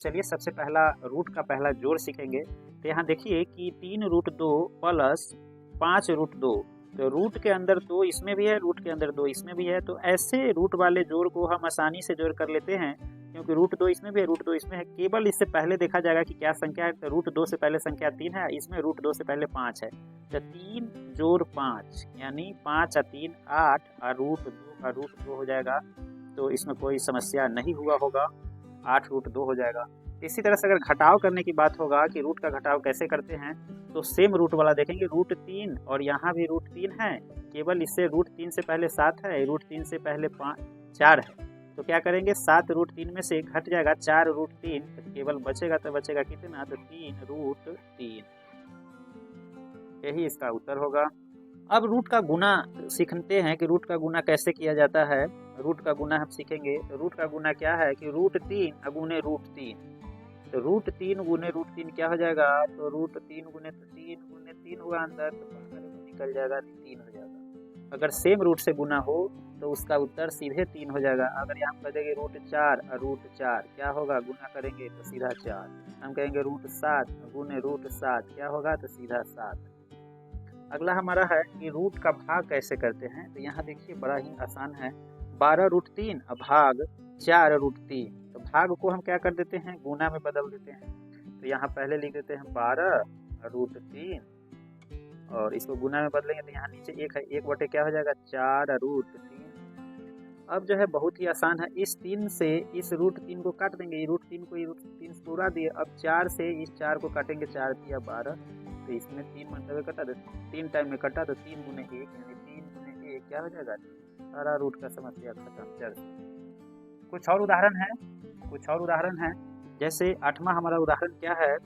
चलिए सबसे पहला रूट का पहला जोड़ सीखेंगे। तो यहाँ देखिए कि 3√2 प्लस 5√2, तो रूट के अंदर 2 इसमें भी है, रूट के अंदर 2 इसमें भी है। तो ऐसे रूट वाले जोड़ को हम आसानी से जोड़ कर लेते हैं, क्योंकि रूट 2 इसमें भी है, रूट 2 इसमें है। केवल इससे पहले देखा जाएगा कि क्या संख्या है। तो रूट 2 से पहले संख्या 3 है, इसमें रूट 2 से पहले 5 है। तो 3 जोड़ 5 यानी 5 और 3 8 और रूट 2 हो जाएगा। तो इसमें कोई समस्या नहीं हुआ होगा, 8√2 हो जाएगा। इसी तरह से अगर घटाव करने की बात होगा कि रूट का घटाव कैसे करते हैं, तो सेम रूट वाला देखेंगे। रूट 3 और यहाँ भी रूट 3 है, केवल इससे रूट 3 से पहले 7 है, रूट 3 से पहले 4 है। तो क्या करेंगे, 7√3 में से घट जाएगा 4√3, तो केवल बचेगा तो बचेगा कितना, तो 3√3। यही इसका उत्तर होगा। अब रूट का गुना सीखते हैं कि रूट का गुना कैसे किया जाता है। रूट का गुना हम सीखेंगे। तो रूट का गुना क्या है कि रूट 3 गुने रूट 3। तो रूट 3 गुने रूट 3 क्या हो जाएगा, तो रूट 3 गुने 3 हुआ अंदर, तो बाहर निकल जाएगा 3 हो जाएगा। अगर सेम रूट से गुना हो तो उसका उत्तर सीधे 3 हो जाएगा। अगर यहाँ कर देंगे रूट 4 और रूट 4 क्या होगा, गुना करेंगे तो सीधा 4। हम कहेंगे रूट 7 गुने रूट 7 क्या होगा, तो सीधा 7। अगला हमारा है कि रूट का भाग कैसे करते हैं। तो यहाँ देखिए बड़ा ही आसान है। 12√3 भाग 4√3। तो भाग को हम क्या कर देते हैं, गुना में बदल देते हैं। तो यहाँ पहले लिख देते हैं 12√3 और इसको गुना में बदलेंगे तो यहाँ नीचे 1 है, 1 बटे क्या हो जाएगा, 4√3। अब जो है बहुत ही आसान है। इस 3 से इस रूट 3 को काट देंगे, रूट 3 को रूट 3 से उड़ा दिए। अब 4 से इस 4 को काटेंगे, 4 दिया 12, तो इसमें 3 मतलब कटा, तो 3 टाइम में कटा, तो 3 गुने 1 यानी 3 गुने 1 क्या हो जाएगा, सारा रूट का समस्या खत्म। चल कुछ और उदाहरण है। जैसे 8वां हमारा उदाहरण क्या है,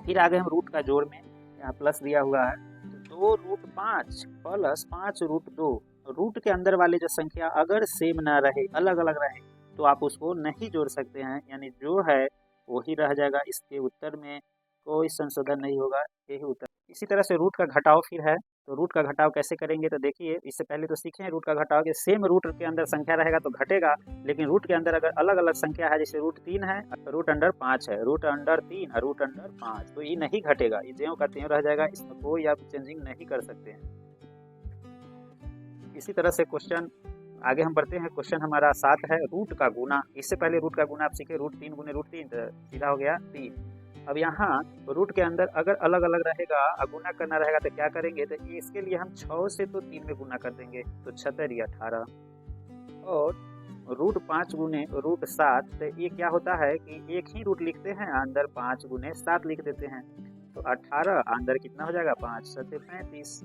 फिर आगे हम रूट का जोड़ में यहाँ प्लस दिया हुआ है। तो 2√5 प्लस 5√2। रूट के अंदर वाले जो संख्या अगर सेम ना रहे, अलग अलग रहे, तो आप उसको नहीं जोड़ सकते हैं, यानी जो है वही रह जाएगा। इसके उत्तर में कोई संशोधन नहीं होगा, यही उत्तर। इसी तरह से रूट का घटाव फिर है। तो रूट का घटाव कैसे करेंगे, तो देखिए इससे पहले तो सीखे हैं रूट का घटाव के। सेम रूट के अंदर संख्या रहेगा तो घटेगा, लेकिन रूट के अंदर अगर अलग अलग संख्या है, जैसे रूट 3 है, रूट अंडर 5 है, रूट अंडर 3 और रूट अंडर 5, तो ये नहीं घटेगा, ये ज्यों का त्यों रह जाएगा। इसमें कोई आप चेंजिंग नहीं कर सकते हैं। इसी तरह से क्वेश्चन आगे हम बढ़ते हैं। क्वेश्चन हमारा 7 है, रूट का गुना। इससे पहले रूट का गुना आप सीखे, रूट 3 गुने रूट 3, तो सीधा हो गया 3। अब यहाँ रूट के अंदर अगर अलग अलग रहेगा और गुना करना रहेगा तो क्या करेंगे, तो इसके लिए हम 6 से तो 3 में गुना कर देंगे, तो 6 या 18। और रूट 5 गुने रूट 7, तो ये क्या होता है कि एक ही रूट लिखते हैं, अंदर 5 गुने 7 लिख देते हैं, तो 18 अंदर कितना हो जाएगा, 5 7 35।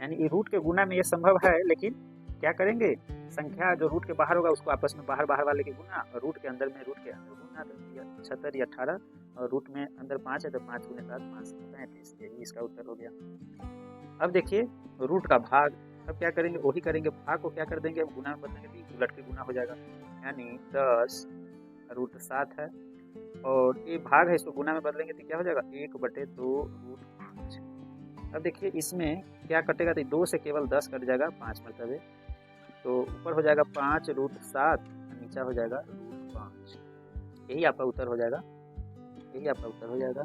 यानी ये रूट के गुना में ये संभव है, लेकिन क्या करेंगे, संख्या जो रूट के बाहर होगा उसको आपस में बाहर वाले के गुना, और रूट के अंदर में रूट के अंदर गुना। तो 6 या 18 और रूट में अंदर 5 है, तो 5 गुने 7 5 35, यही इसका उत्तर हो गया। अब देखिए रूट का भाग। अब क्या करेंगे, वही करेंगे, भाग को क्या कर देंगे, हम गुना में बदलेंगे तो उलट के गुना हो जाएगा। यानी 10√7 है और ये भाग है, इसको गुना में बदलेंगे तो क्या हो जाएगा, 1/2√5। अब देखिए इसमें क्या कटेगा, तो 2 से केवल 10 कट जाएगा 5 मरतबे, तो ऊपर हो जाएगा 5√7, नीचा हो जाएगा √5। यही आपका उत्तर हो जाएगा,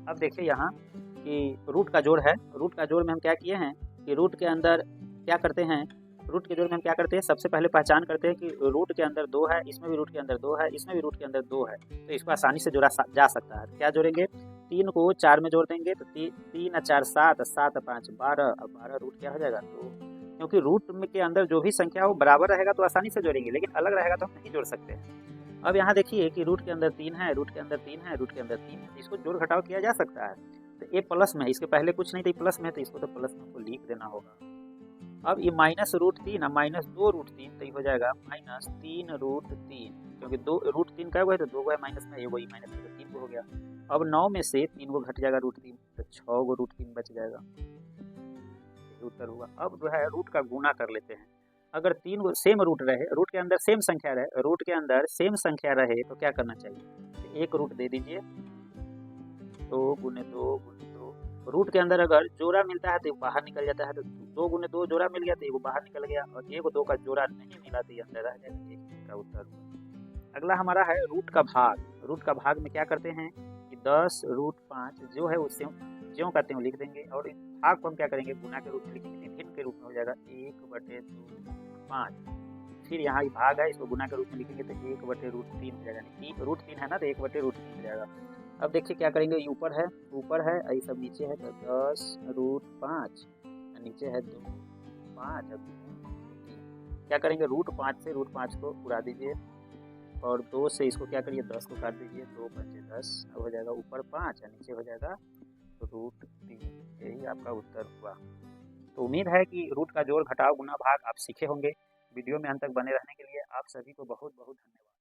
अब देखिए यहाँ कि रूट का जोड़ है। रूट का जोड़ में हम क्या किए हैं कि रूट के अंदर क्या करते हैं, सबसे पहले पहचान करते हैं कि रूट के अंदर 2 है, इसमें भी रूट के अंदर 2 है, इसमें भी रूट के अंदर 2 है, तो इसको आसानी से जोड़ा जा सकता है। क्या जोड़ेंगे, 3 को 4 में जोड़ देंगे, तो 3 और 4 7, 7 और 5 12, अब 12 रूट क्या हो जाएगा, 2। क्योंकि रूट में के अंदर जो भी संख्या हो बराबर रहेगा तो आसानी से जोड़ेंगे, लेकिन अलग रहेगा तो हम नहीं जोड़ सकते हैं। अब यहाँ देखिए कि रूट के अंदर 3 है, रूट के अंदर 3 है, रूट के अंदर 3 है, इसको जोड़ घटाव किया जा सकता है। तो ये प्लस में है, इसके पहले कुछ नहीं था, प्लस में है, तो इसको तो प्लस में लिख देना होगा। अब ये -√3 और -2√3, तो ये हो जाएगा -3√3, क्योंकि 2√3 का है तो 2 है माइनस में, ये वही माइनस में, तो 3 को हो गया। अब 9 में से 3 को घट जाएगा √3, तो 6 को √3 बच जाएगा, ये उत्तर हुआ। अब जो है रूट का गुना कर लेते हैं। अगर 3 को सेम रूट रहे, रूट के अंदर सेम संख्या रहे, तो क्या करना चाहिए, एक रूट दे दीजिए, 2 गुने 2 गुने 2। रूट के अंदर अगर जोड़ा मिलता है तो बाहर निकल जाता है, तो 2 गुने 2 जोड़ा मिल गया तो वो बाहर निकल गया, और 1 2 का जोड़ा नहीं मिला तो ये अंदर रह जाएगा, इसका उत्तर। अगला हमारा है रूट का भाग। रूट का भाग में क्या करते हैं कि 10√5 जो है उससे ज्यों का त्यों लिख देंगे, और भाग को हम क्या करेंगे, गुना के रूप में लिखेंगे, भिन्न के रूप में हो जाएगा 1/2 5। फिर यहाँ भाग है, इसको गुना के रूप में लिखेंगे तो 1/√3 हो जाएगा, √3 है ना तो 1/√3 हो जाएगा। अब देखिए क्या करेंगे, ऊपर है ये सब नीचे है, तो 10√5 नीचे है 2 5। अब क्या करेंगे, √5 से √5 को उड़ा दीजिए और 2 से इसको क्या करिए 10 को काट दीजिए, 2 5 10। अब हो जाएगा ऊपर 5 और नीचे हो जाएगा √3। यही आपका उत्तर हुआ। तो उम्मीद है कि रूट का जोड़ घटाव गुना भाग आप सीखे होंगे। वीडियो में अंत तक बने रहने के लिए आप सभी को बहुत बहुत धन्यवाद।